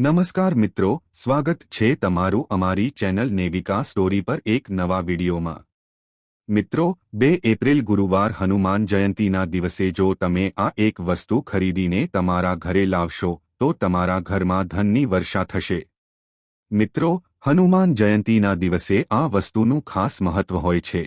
નમસ્કાર મિત્રો, સ્વાગત છે તમારું અમારી ચેનલ નેવિકા સ્ટોરી પર એક નવા વિડીયોમાં। મિત્રો, 2 એપ્રિલ ગુરુવાર હનુમાન જયંતીના દિવસે જો તમે આ એક વસ્તુ ખરીદીને તમારા ઘરે લાવશો તો તમારા ઘરમાં ધનની વર્ષા થશે। મિત્રો, હનુમાન જયંતીના દિવસે આ વસ્તુનું ખાસ મહત્વ હોય છે।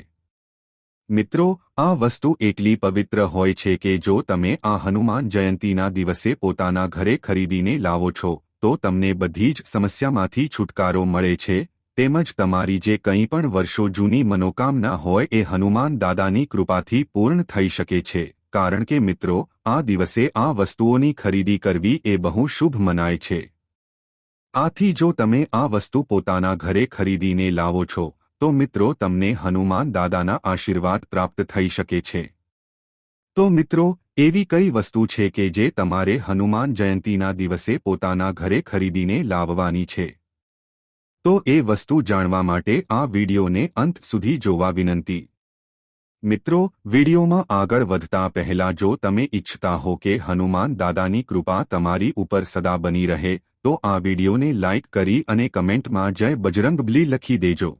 મિત્રો, આ વસ્તુ એટલી પવિત્ર હોય છે કે જો તમે આ હનુમાન જયંતીના દિવસે પોતાના ઘરે ખરીદીને લાવો છો તો તમને બધી જ સમસ્યામાંથી છુટકારો મળે છે, તેમજ તમારી જે કંઈ પણ વર્ષો જૂની મનોકામના હોય એ હનુમાન દાદાની કૃપાથી પૂર્ણ થઈ શકે છે, કારણ કે મિત્રો, આ દિવસે આ વસ્તુઓની ખરીદી કરવી એ બહુ શુભ મનાય છે। આથી જો તમે આ વસ્તુ પોતાના ઘરે ખરીદીને લાવો છો તો મિત્રો તમને હનુમાન દાદાના આશીર્વાદ પ્રાપ્ત થઈ શકે છે। તો મિત્રો, એવી કઈ વસ્તુ છે કે જે તમારે હનુમાન જયંતીના દિવસે પોતાના ઘરે ખરીદીને લાવવાની છે? તો એ વસ્તુ જાણવા માટે આ વિડીયોને અંત સુધી જોવા વિનંતી। મિત્રો, વિડીયોમાં આગળ વધતા પહેલા જો તમે ઈચ્છતા હો કે હનુમાન દાદાની કૃપા તમારી ઉપર સદા બની રહે તો આ વિડીયોને લાઇક કરી અને કમેન્ટમાં જય બજરંગબલી લખી દેજો।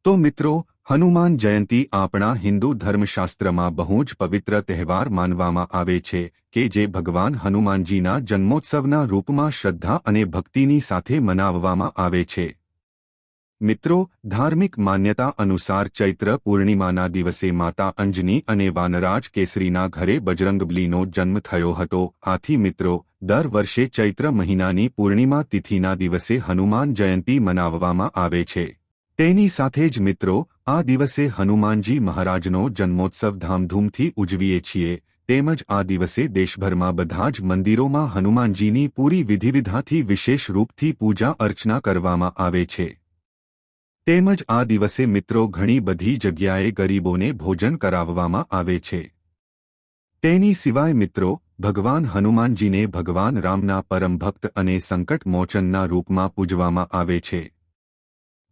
તો મિત્રો, હનુમાન જયંતી આપણા હિન્દુ ધર્મશાસ્ત્રમાં બહુ જ પવિત્ર તહેવાર માનવામાં આવે છે કે જે ભગવાન હનુમાનજીના જન્મોત્સવના રૂપમાં શ્રદ્ધા અને ભક્તિની સાથે મનાવવામાં આવે છે। મિત્રો, ધાર્મિક માન્યતા અનુસાર ચૈત્ર પૂર્ણિમાના દિવસે માતા અંજની અને વાનરાજ કેસરીના ઘરે બજરંગબલીનો જન્મ થયો હતો। આથી મિત્રો, દર વર્ષે ચૈત્ર મહિનાની પૂર્ણિમા તિથિના દિવસે હનુમાન જયંતી મનાવવામાં આવે છે। તેની સાથે જ મિત્રો, આ દિવસે હનુમાનજી મહારાજનો જન્મોત્સવ ધામધૂમથી ઉજવીએ છીએ, તેમજ આ દિવસે દેશભરમાં બધા જ મંદિરોમાં હનુમાનજીની પૂરી વિધિવિધાથી વિશેષ રૂપથી પૂજા અર્ચના કરવામાં આવે છે। તેમજ આ દિવસે મિત્રો ઘણી બધી જગ્યાએ ગરીબોને ભોજન કરાવવામાં આવે છે। તેની સિવાય મિત્રો, ભગવાન હનુમાનજીને ભગવાન રામના પરમ ભક્ત અને સંકટ મોચનના રૂપમાં પૂજવામાં આવે છે।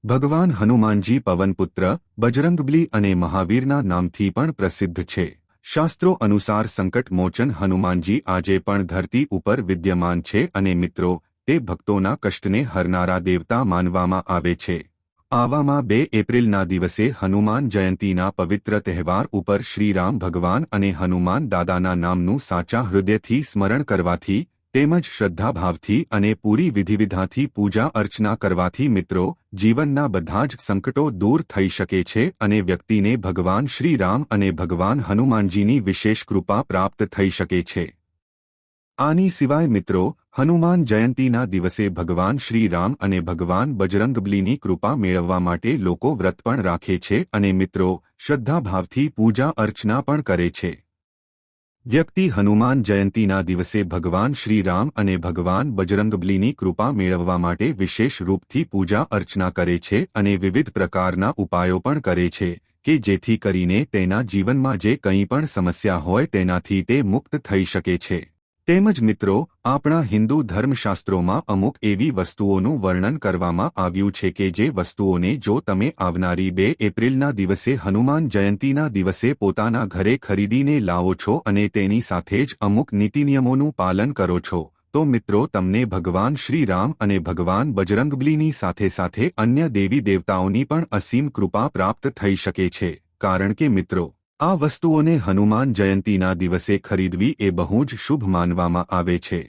ભગવાન હનુમાનજી પવનપુત્ર, બજરંગબલી અને મહાવીરના નામથી પણ પ્રસિદ્ધ છે। શાસ્ત્રો અનુસાર સંકટ મોચન હનુમાનજી આજે પણ ધરતી ઉપર વિદ્યમાન છે અને મિત્રો, તે ભક્તોના કષ્ટને હરનારા દેવતા માનવામાં આવે છે। આવામાં 2 એપ્રિલના દિવસે હનુમાન જયંતીના પવિત્ર તહેવાર ઉપર શ્રીરામ ભગવાન અને હનુમાન દાદાના નામનું સાચા હૃદયથી સ્મરણ કરવાથી તેમજ શ્રદ્ધાભાવથી અને પૂરી વિધિવિધાથી પૂજા અર્ચના કરવાથી મિત્રો, જીવનના બધા જ સંકટો દૂર થઈ શકે છે અને વ્યક્તિને ભગવાન શ્રીરામ અને ભગવાન હનુમાનજીની વિશેષ કૃપા પ્રાપ્ત થઈ શકે છે। આની સિવાય મિત્રો, હનુમાન જયંતીના દિવસે ભગવાન શ્રીરામ અને ભગવાન બજરંગબલીની કૃપા મેળવવા માટે લોકો વ્રત પણ રાખે છે અને મિત્રો, શ્રદ્ધાભાવથી પૂજા અર્ચના પણ કરે છે। વ્યક્તિ હનુમાન જયંતીના દિવસે ભગવાન શ્રીરામ અને ભગવાન બજરંગબલીની કૃપા મેળવવા માટે વિશેષ રૂપથી પૂજા અર્ચના કરે છે અને વિવિધ પ્રકારના ઉપાયો પણ કરે છે કે જેથી કરીને તેના જીવનમાં જે કંઈ પણ સમસ્યા હોય તેનાથી તે મુક્ત થઈ શકે છે। તેમજ મિત્રો, આપણા હિન્દુ ધર્મશાસ્ત્રોમાં અમુક એવી વસ્તુઓનું વર્ણન કરવામાં આવ્યું છે કે જે વસ્તુઓને જો તમે આવનારી 2 એપ્રિલના દિવસે હનુમાન જયંતીના દિવસે પોતાના ઘરે ખરીદીને લાવો છો અને તેની સાથે જ અમુક નીતિનિયમોનું પાલન કરો છો તો મિત્રો તમને ભગવાન શ્રીરામ અને ભગવાન બજરંગબલીની સાથે સાથે અન્ય દેવી દેવતાઓની પણ અસીમ કૃપા પ્રાપ્ત થઈ શકે છે, કારણ કે મિત્રો, આ વસ્તુઓને હનુમાન જયંતીના દિવસે ખરીદવી એ બહુ જ શુભ માનવામાં આવે છે।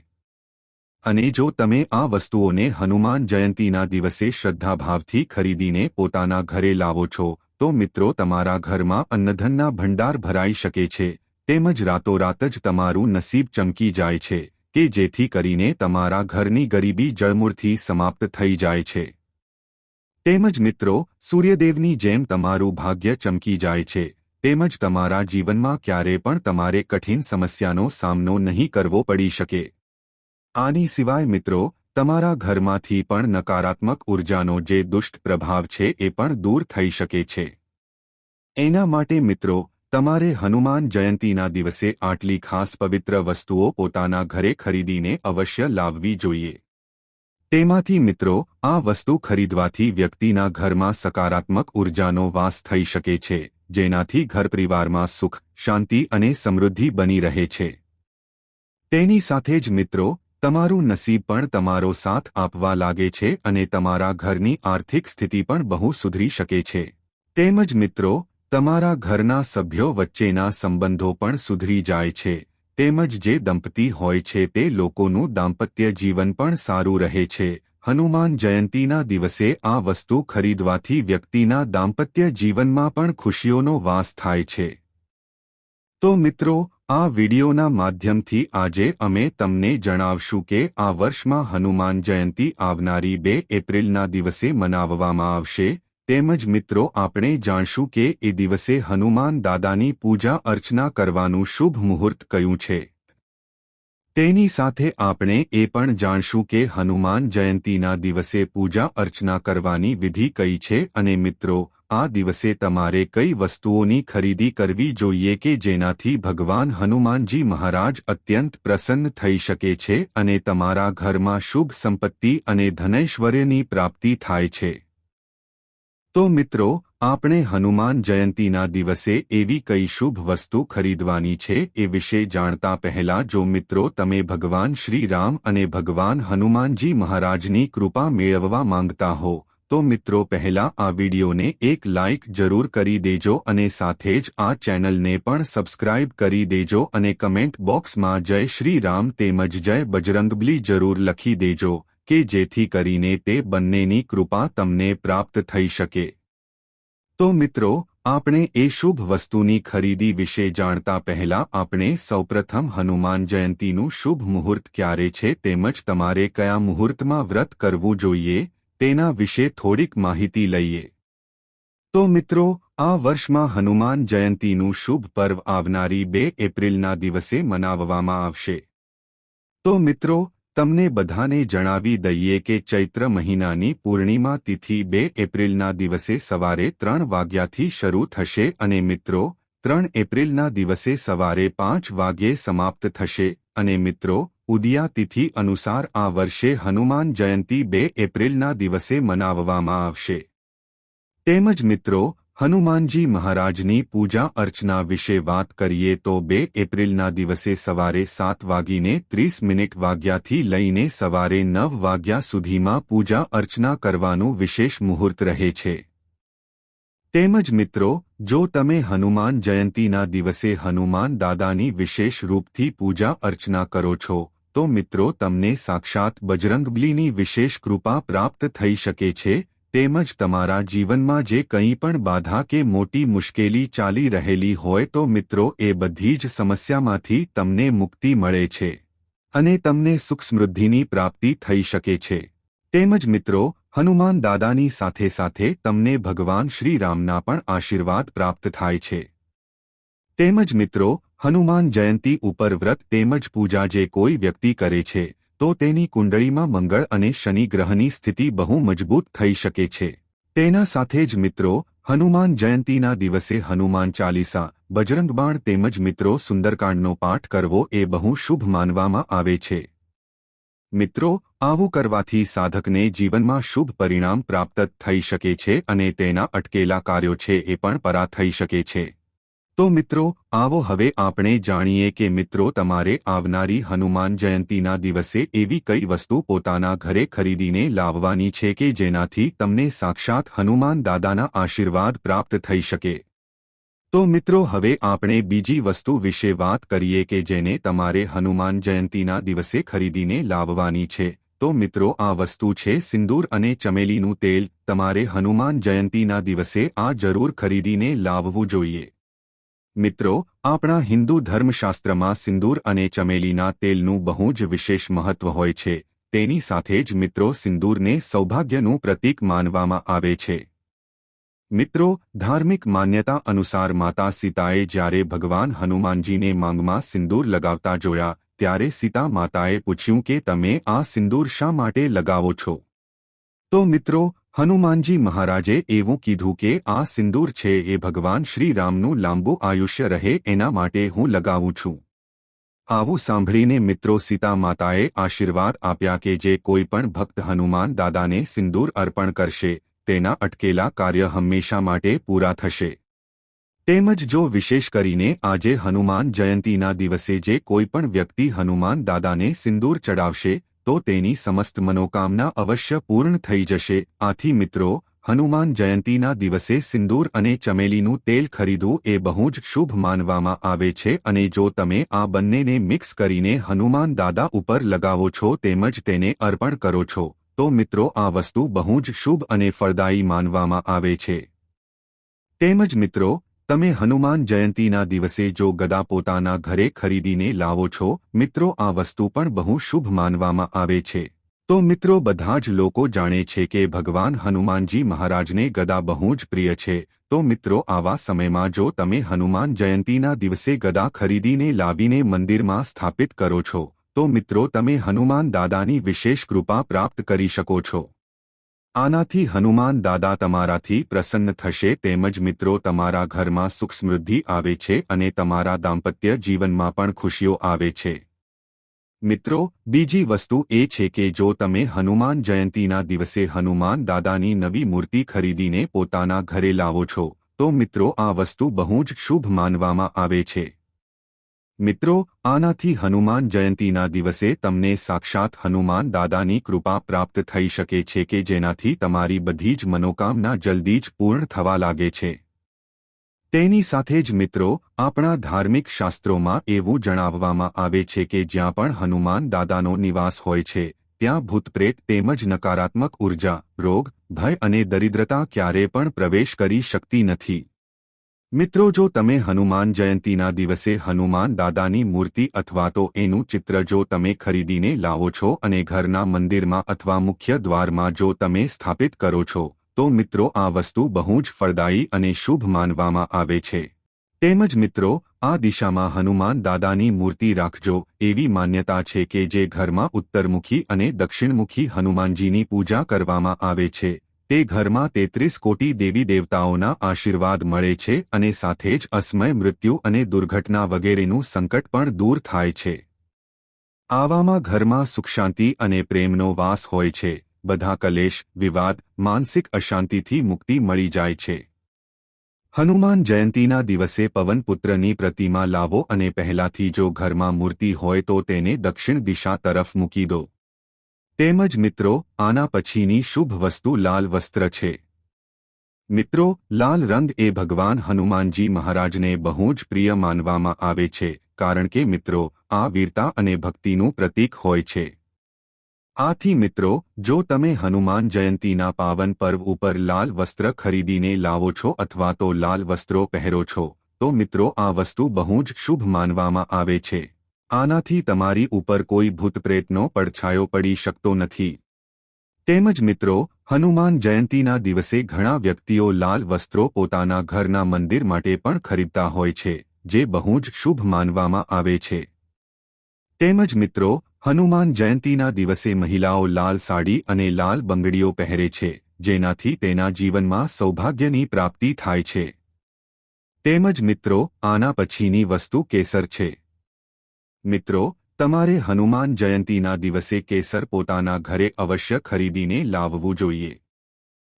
અને જો તમે આ વસ્તુઓને હનુમાન જયંતીના દિવસે શ્રદ્ધાભાવથી ખરીદીને પોતાના ઘરે લાવો છો તો મિત્રો તમારા ઘરમાં અન્નધનના ભંડાર ભરાઈ શકે છે, તેમજ રાતોરાત જ તમારું નસીબ ચમકી જાય છે કે જેથી કરીને તમારા ઘરની ગરીબી જળમૂળથી સમાપ્ત થઈ જાય છે। તેમજ મિત્રો, સૂર્યદેવની જેમ તમારું ભાગ્ય ચમકી જાય છે, તેમજ તમારા જીવનમાં ક્યારે પણ તમારે કઠિન સમસ્યાનો સામનો નહીં કરવો પડી શકે। આની સિવાય મિત્રો, તમારા ઘરમાંથી પણ નકારાત્મક ઉર્જાનો જે દુષ્ટ પ્રભાવ છે એ પણ દૂર થઈ શકે છે। એના માટે મિત્રો, તમારે હનુમાન જયંતીના દિવસે આટલી ખાસ પવિત્ર વસ્તુઓ પોતાના ઘરે ખરીદીને અવશ્ય લાવવી જોઈએ। તેમાંથી મિત્રો, આ વસ્તુ ખરીદવાથી વ્યક્તિના ઘરમાં સકારાત્મક ઉર્જાનો વાસ થઈ શકે છે, જેનાથી ઘર પરિવારમાં સુખ, શાંતિ અને સમૃદ્ધિ બની રહે છે। તેની સાથે જ મિત્રો, તમારું નસીબ પણ તમારો સાથ આપવા લાગે છે અને તમારા ઘરની આર્થિક સ્થિતિ પણ બહુ સુધરી શકે છે. તેમજ મિત્રો, તમારા ઘરના સભ્યો વચ્ચેના સંબંધો પણ સુધરી જાય છે. તેમજ જે દંપતી હોય છે તે લોકોનું દાંપત્ય જીવન પણ સારું રહે છે. હનુમાન જયંતીના દિવસે આ વસ્તુ ખરીદવાથી વ્યક્તિના દાંપત્ય જીવનમાં પણ ખુશીઓનો વાસ થાય છે. તો મિત્રો, આ વિડિયોના માધ્યમથી આજે અમે તમને જણાવશું કે આ વર્ષમાં હનુમાન જયંતી આવનારી 2 એપ્રિલના દિવસે મનાવવામાં આવશે. તેમજ મિત્રો, આપણે જાણશું કે એ દિવસે હનુમાન દાદાની પૂજા અર્ચના કરવાનું શુભ મુહૂર્ત કયું છે. તેની સાથે આપણે એ પણ જાણશું કે હનુમાન જયંતીના દિવસે પૂજા અર્ચના કરવાની વિધિ કઈ છે અને મિત્રો, આ દિવસે તમારે કઈ વસ્તુઓની ખરીદી કરવી જોઈએ કે જેનાથી ભગવાન હનુમાનજી મહારાજ અત્યંત પ્રસન્ન થઈ શકે છે અને તમારા ઘરમાં શુભ સંપત્તિ અને ધનૈશ્વર્યની પ્રાપ્તિ થાય છે. તો મિત્રો, આપણે હનુમાન જયંતીના દિવસે એવી કઈ શુભ વસ્તુ ખરીદવાની છે એ વિશે જાણતા પહેલા જો મિત્રો તમે ભગવાન શ્રી રામ અને ભગવાન હનુમાનજી મહારાજની કૃપા મેળવવા માંગતા હો તો મિત્રો પહેલા આ વિડિયોને એક લાઇક જરૂર કરી દેજો અને સાથે જ આ ચેનલને પણ સબસ્ક્રાઇબ કરી દેજો અને કમેન્ટ બોક્સમાં જય શ્રી રામ તેમજ જય બજરંગબલી જરૂર લખી દેજો કે જેથી કરીને તે બંનેની કૃપા તમને પ્રાપ્ત થઈ શકે. તો મિત્રો, આપણે એ શુભ વસ્તુની ખરીદી વિશે જાણતા પહેલા આપણે સૌપ્રથમ હનુમાન જયંતીનું શુભ મુહૂર્ત ક્યારે છે તેમજ તમારે કયા મુહૂર્તમાં વ્રત કરવું જોઈએ તેના વિશે થોડીક માહિતી લઈએ. તો મિત્રો, આ વર્ષમાં હનુમાન જયંતીનું શુભ પર્વ આવનારી 2 એપ્રિલના દિવસે મનાવવામાં આવશે. તો મિત્રો, તમને બધાને જણાવી દઈએ કે ચૈત્ર મહિનાની પૂર્ણિમા તિથિ 2 એપ્રિલના દિવસે સવારે 3 વાગ્યાથી શરૂ થશે અને મિત્રો, 3 એપ્રિલના દિવસે સવારે 5 વાગ્યે સમાપ્ત થશે અને મિત્રો, ઉદયા તિથિ અનુસાર આ વર્ષે હનુમાન જયંતી 2 એપ્રિલના દિવસે મનાવવામાં આવશે. તેમજ મિત્રો, હનુમાનજી મહારાજની પૂજા અર્ચના વિશે વાત કરીએ તો 2 એપ્રિલના દિવસે સવારે 7:30 વાગ્યાથી લઈને સવારે 9 વાગ્યા સુધીમાં પૂજા અર્ચના કરવાનું વિશેષ મુહૂર્ત રહે છે. તેમજ મિત્રો, જો તમે હનુમાન જયંતીના દિવસે હનુમાન દાદાની વિશેષ રૂપથી પૂજા અર્ચના કરો છો તો મિત્રો તમને સાક્ષાત બજરંગબલીની વિશેષ કૃપા પ્રાપ્ત થઈ શકે છે. તેમજ તમારા જીવનમાં જે કંઈ પણ બાધા કે મોટી મુશ્કેલી ચાલી રહેલી હોય તો મિત્રો એ બધી જ સમસ્યામાંથી તમને મુક્તિ મળે છે અને તમને સુખ સમૃદ્ધિની પ્રાપ્તિ થઈ શકે છે. તેમજ મિત્રો, હનુમાન દાદાની સાથે સાથે તમને ભગવાન શ્રી રામના પણ આશીર્વાદ પ્રાપ્ત થાય છે. તેમજ મિત્રો, હનુમાન જયંતી ઉપર વ્રત તેમજ પૂજા જે કોઈ વ્યક્તિ કરે છે તો તેની કુંડળીમાં મંગળ અને શનિ ગ્રહની સ્થિતિ બહુ મજબૂત થઈ શકે છે. તેના સાથે જ મિત્રો, હનુમાન જયંતીના દિવસે હનુમાન ચાલીસા, બજરંગ બાણ તેમજ મિત્રો સુંદરકાંડનો પાઠ કરવો એ બહુ શુભ માનવામાં આવે છે. મિત્રો, આવું કરવાથી સાધકને જીવનમાં શુભ પરિણામ પ્રાપ્ત થઈ શકે છે અને તેના અટકેલા કાર્યો છે એ પણ પરા થઈ શકે છે. તો મિત્રો, આવો હવે આપણે જાણીએ કે મિત્રો તમારે આવનારી હનુમાન જયંતીના દિવસે એવી કઈ વસ્તુ પોતાના ઘરે ખરીદીને લાવવાની છે કે જેનાથી તમને સાક્ષાત હનુમાન દાદાના આશીર્વાદ પ્રાપ્ત થઈ શકે. તો મિત્રો, હવે આપણે બીજી વસ્તુ વિશે વાત કરીએ કે જેને તમારે હનુમાન જયંતીના દિવસે ખરીદીને લાવવાની છે. તો મિત્રો, આ વસ્તુ છે સિંદૂર અને ચમેલીનું તેલ. તમારે હનુમાન જયંતીના દિવસે આ જરૂર ખરીદીને લાવવું જોઈએ. મિત્રો, આપણા હિન્દુ ધર્મશાસ્ત્રમાં સિંદૂર અને ચમેલીના તેલનું બહુ જ વિશેષ મહત્વ હોય છે. તેની સાથે જ મિત્રો સિંદૂરને સૌભાગ્યનું પ્રતીક માનવામાં આવે છે. મિત્રો, ધાર્મિક માન્યતા અનુસાર માતા સીતાએ જ્યારે ભગવાન હનુમાનજીને માંગમાં સિંદૂર લગાવતા જોયા ત્યારે સીતા માતાએ પૂછ્યું કે તમે આ સિંદૂર શા માટે લગાવો છો? તો મિત્રો, હનુમાનજી મહારાજે એવું કીધું કે આ સિંદૂર છે એ ભગવાન શ્રી રામનું લાંબુ આયુષ્ય રહે એના માટે હું લગાવું છું. આવું સાંભળીને મિત્રો સીતા માતાએ આશીર્વાદ આપ્યા કે જે કોઈ પણ ભક્ત હનુમાન દાદાને સિંદૂર અર્પણ કરશે તેના અટકેલા કાર્ય હંમેશા માટે પૂરા થશે. તેમજ જો વિશેષ કરીને આજે હનુમાન જયંતીના દિવસે જે કોઈપણ વ્યક્તિ હનુમાન દાદાને સિંદૂર ચડાવશે તો તેની સમસ્ત મનોકામના અવશ્ય પૂર્ણ થઈ જશે। આથી મિત્રો, હનુમાન જયંતીના દિવસે સિંદૂર અને ચમેલીનું તેલ ખરીદવું એ બહુ જ શુભ માનવામાં આવે છે અને જો તમે આ બંનેને મિક્સ કરીને હનુમાન દાદા ઉપર લગાવો છો તેમજ તેને અર્પણ કરો છો તો મિત્રો આ વસ્તુ બહુ જ શુભ અને ફળદાયી માનવામાં આવે છે। તેમજ મિત્રો, તમે હનુમાન જયંતીના દિવસે જો ગદા પોતાના ઘરે ખરીદીને લાવો છો મિત્રો આ વસ્તુ પણ બહુ શુભ માનવામાં આવે છે। તો મિત્રો, બધા જ લોકો જાણે છે કે ભગવાન હનુમાનજી મહારાજને ગદા બહુ જ પ્રિય છે। તો મિત્રો, આવા સમયમાં જો તમે હનુમાન જયંતીના દિવસે ગદા ખરીદીને લાવીને મંદિરમાં સ્થાપિત કરો છો તો મિત્રો તમે હનુમાન દાદાની વિશેષ કૃપા પ્રાપ્ત કરી શકો છો। આનાથી હનુમાન દાદા તમારાથી પ્રસન્ન થશે તેમજ મિત્રો તમારા ઘરમાં સુખ સમૃદ્ધિ આવે છે અને તમારા દાંપત્ય જીવનમાં પણ ખુશીઓ આવે છે। મિત્રો, બીજી વસ્તુ એ છે કે જો તમે હનુમાન જયંતીના દિવસે હનુમાન દાદાની નવી મૂર્તિ ખરીદીને પોતાના ઘરે લાવો છો તો મિત્રો આ વસ્તુ બહુ જ શુભ માનવામાં આવે છે। મિત્રો, આનાથી હનુમાન જયંતીના દિવસે તમને સાક્ષાત હનુમાન દાદાની કૃપા પ્રાપ્ત થઈ શકે છે કે જેનાથી તમારી બધી જ મનોકામના જલ્દી જ પૂર્ણ થવા લાગે છે। તેની સાથે જ મિત્રો, આપણા ધાર્મિક શાસ્ત્રોમાં એવું જણાવવામાં આવે છે કે જ્યાં પણ હનુમાન દાદાનો નિવાસ હોય છે ત્યાં ભૂતપ્રેત તેમજ નકારાત્મક ઉર્જા, રોગ, ભય અને દરિદ્રતા ક્યારે પણ પ્રવેશ કરી શકતી નથી। મિત્રો, જો તમે હનુમાન જયંતીના દિવસે હનુમાન દાદાની મૂર્તિ અથવા તો એનું ચિત્ર જો તમે ખરીદીને લાવો છો અને ઘરના મંદિરમાં અથવા મુખ્ય દ્વારમાં જો તમે સ્થાપિત કરો છો તો મિત્રો આ વસ્તુ બહુ જ ફળદાયી અને શુભ માનવામાં આવે છે। તેમજ મિત્રો, આ દિશામાં હનુમાન દાદાની મૂર્તિ રાખજો। એવી માન્યતા છે કે જે ઘરમાં ઉત્તરમુખી અને દક્ષિણમુખી હનુમાનજીની પૂજા કરવામાં આવે છે તે ઘરમાં 33 કોટી દેવી દેવતાઓના આશીર્વાદ મળે છે અને સાથે જ અસમય મૃત્યુ અને દુર્ઘટના વગેરેનું સંકટ પણ દૂર થાય છે। આવામાં ઘરમાં સુખ શાંતિ અને પ્રેમનો વાસ હોય છે। બધા કલેશ, વિવાદ, માનસિક અશાંતિથી મુક્તિ મળી જાય છે। હનુમાન જયંતીના દિવસે પવનપુત્રની પ્રતિમા લાવો અને પહેલાથી જો ઘરમાં મૂર્તિ હોય તો તેને દક્ષિણ દિશા તરફ મૂકી દો। તેમજ મિત્રો, આના પછીની શુભ વસ્તુ લાલ વસ્ત્ર છે। મિત્રો, લાલ રંગ એ ભગવાન હનુમાનજી મહારાજને બહુ જ પ્રિય માનવામાં આવે છે કારણ કે મિત્રો આ વીરતા અને ભક્તિનું પ્રતીક હોય છે। આથી મિત્રો, જો તમે હનુમાન જયંતીના પાવન પર્વ ઉપર લાલ વસ્ત્ર ખરીદીને લાવો છો અથવા તો લાલ વસ્ત્રો પહેરો છો તો મિત્રો આ વસ્તુ બહુ જ શુભ માનવામાં આવે છે। આનાથી તમારી ઉપર કોઈ ભૂતપ્રેતનો પડછાયો પડી શકતો નથી। તેમજ મિત્રો, હનુમાન જયંતીના દિવસે ઘણા વ્યક્તિઓ લાલ વસ્ત્રો પોતાના ઘરના મંદિર માટે પણ ખરીદતા હોય છે જે બહુ જ શુભ માનવામાં આવે છે। તેમજ મિત્રો, હનુમાન જયંતીના દિવસે મહિલાઓ લાલ સાડી અને લાલ બંગડીઓ પહેરે છે જેનાથી તેના જીવનમાં સૌભાગ્યની પ્રાપ્તિ થાય છે। તેમજ મિત્રો, આના પછીની વસ્તુ કેસર છે। મિત્રો, તમારે હનુમાન જયંતીના દિવસે કેસર પોતાના ઘરે અવશ્ય ખરીદીને લાવવું જોઈએ।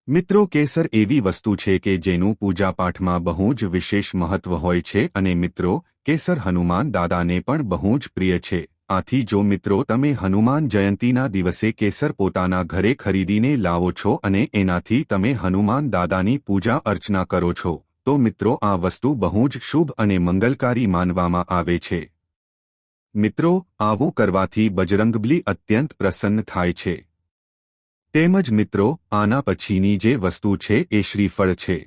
મિત્રો, કેસર એવી વસ્તુ છે કે જેનું પૂજાપાઠમાં બહુ જ વિશેષ મહત્વ હોય છે અને મિત્રો, કેસર હનુમાન દાદાને પણ બહુ જ પ્રિય છે। આથી જો મિત્રો તમે હનુમાન જયંતીના દિવસે કેસર પોતાના ઘરે ખરીદીને લાવો છો અને એનાથી તમે હનુમાન દાદાની પૂજા અર્ચના કરો છો તો મિત્રો આ વસ્તુ બહુ જ શુભ અને મંગલકારી માનવામાં આવે છે। મિત્રો, આવું કરવાથી બજરંગબલી અત્યંત પ્રસન્ન થાય છે। તેમજ મિત્રો, આના પછીની જે વસ્તુ છે એ શ્રીફળ છે।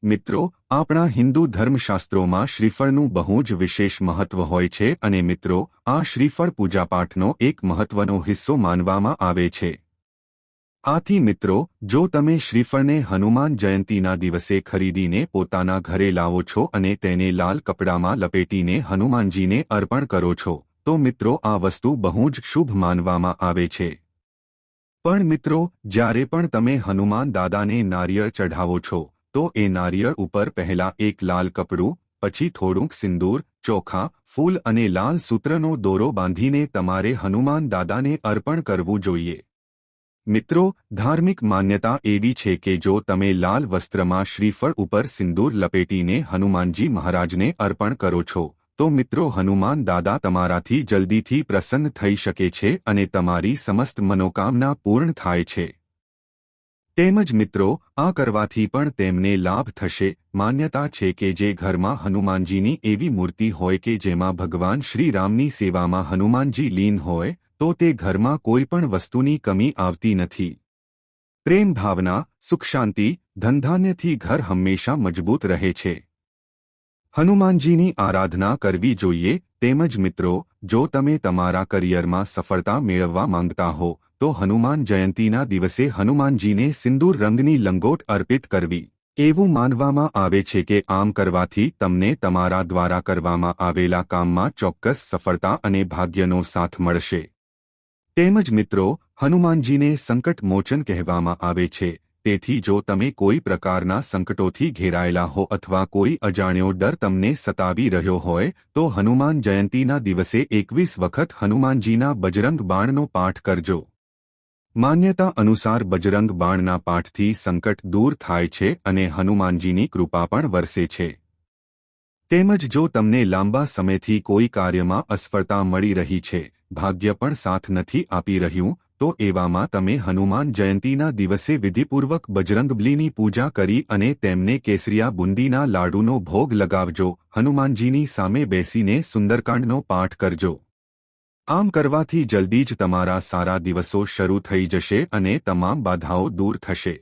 મિત્રો, આપણા હિન્દુ ધર્મશાસ્ત્રોમાં શ્રીફળનું બહુ જ વિશેષ મહત્વ હોય છે અને મિત્રો આ શ્રીફળ પૂજાપાઠનો એક મહત્વનો હિસ્સો માનવામાં આવે છે। આથી મિત્રો, જો તમે શ્રીફળને હનુમાન જયંતીના દિવસે ખરીદીને પોતાના ઘરે લાવો છો અને તેને લાલ કપડામાં લપેટીને હનુમાનજીને અર્પણ કરો છો તો મિત્રો આ વસ્તુ બહુ જ શુભ માનવામાં આવે છે। પણ મિત્રો, જ્યારે પણ તમે હનુમાન દાદાને નારિયેળ ચઢાવો છો તો એ નારિયેળ ઉપર પહેલા એક લાલ કપડું, પછી થોડુંક સિંદૂર, ચોખા, ફૂલ અને લાલ સૂત્રનો દોરો બાંધીને તમારે હનુમાન દાદાને અર્પણ કરવું જોઈએ। મિત્રો, ધાર્મિક માન્યતા એવી છે કે જો તમે લાલ વસ્ત્રમાં શ્રીફળ ઉપર સિંદૂર લપેટીને હનુમાનજી મહારાજને અર્પણ કરો છો તો મિત્રો હનુમાન દાદા તમારાથી જલ્દીથી પ્રસન્ન થઈ શકે છે અને તમારી સમસ્ત મનોકામના પૂર્ણ થાય છે. તેમજ મિત્રો, આ કરવાથી પણ તેમને લાભ થશે. માન્યતા છે કે જે ઘરમાં હનુમાનજીની એવી મૂર્તિ હોય કે જેમાં ભગવાન શ્રીરામની સેવામાં હનુમાનજી લીન હોય તો તે ઘરમાં કોઈ પણ વસ્તુની કમી આવતી નથી. પ્રેમ ભાવના, સુખ શાંતિ, ધનધાન્યથી ઘર હંમેશા મજબૂત રહે છે. હનુમાનજીની આરાધના કરવી જોઈએ. તેમજ મિત્રો, જો તમે તમારા કરિયરમાં સફળતા મેળવવા માંગતા હો તો હનુમાન જયંતીના દિવસે હનુમાનજીને સિંદૂર રંગની લંગોટ અર્પિત કરવી. એવું માનવામાં આવે છે કે આમ કરવાથી તમને તમારા દ્વારા કરવામાં આવેલા કામમાં ચોક્કસ સફળતા અને ભાગ્યનો સાથ મળશે. તેમજ મિત્રો, હનુમાનજીને સંકટ મોચન કહેવામાં આવે છે. તેથી જો તમે કોઈ પ્રકારના સંકટોથી ઘેરાયેલા હો અથવા કોઈ અજાણ્યો ડર તમને સતાવી રહ્યો હોય તો હનુમાન જયંતીના દિવસે 21 વખત હનુમાનજીના બજરંગ બાણનો પાઠ કરજો. માન્યતા અનુસાર બજરંગ બાણના પાઠથી સંકટ દૂર થાય છે અને હનુમાનજીની કૃપા પણ વરસે છે. તેમજ જો તમને લાંબા સમયથી કોઈ કાર્યમાં અસફળતા મળી રહી છે, ભાગ્ય પણ સાથ નથી આપી રહ્યું, તો એવામાં તમે હનુમાન જયંતીના દિવસે વિધિપૂર્વક બજરંગબલીની પૂજા કરી અને તેમને કેસરિયા બુંદીના લાડુનો ભોગ લગાવજો. હનુમાનજીની સામે બેસીને સુંદરકાંડનો પાઠ કરજો. આમ કરવાથી જલ્દી જ તમારા સારા દિવસો શરૂ થઈ જશે અને તમામ બાધાઓ દૂર થશે.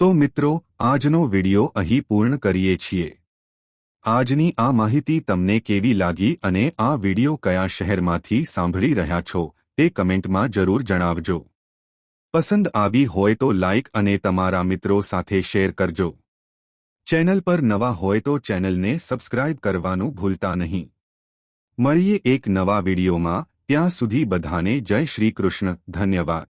તો મિત્રો, આજનો વિડિયો અહીં પૂર્ણ કરીએ છીએ. આજની આ માહિતી તમને કેવી લાગી અને આ વિડિયો કયા શહેરમાંથી સાંભળી રહ્યા છો તે કમેન્ટમાં જરૂર જણાવજો. પસંદ આવી હોય તો લાઇક અને તમારા મિત્રો સાથે શેર કરજો. ચેનલ પર નવા હોય તો ચેનલને સબસ્ક્રાઇબ કરવાનું ભૂલતા નહીં. મળીએ એક નવા વિડિયોમાં. ત્યાં સુધી બધાને જય શ્રી કૃષ્ણ. ધન્યવાદ.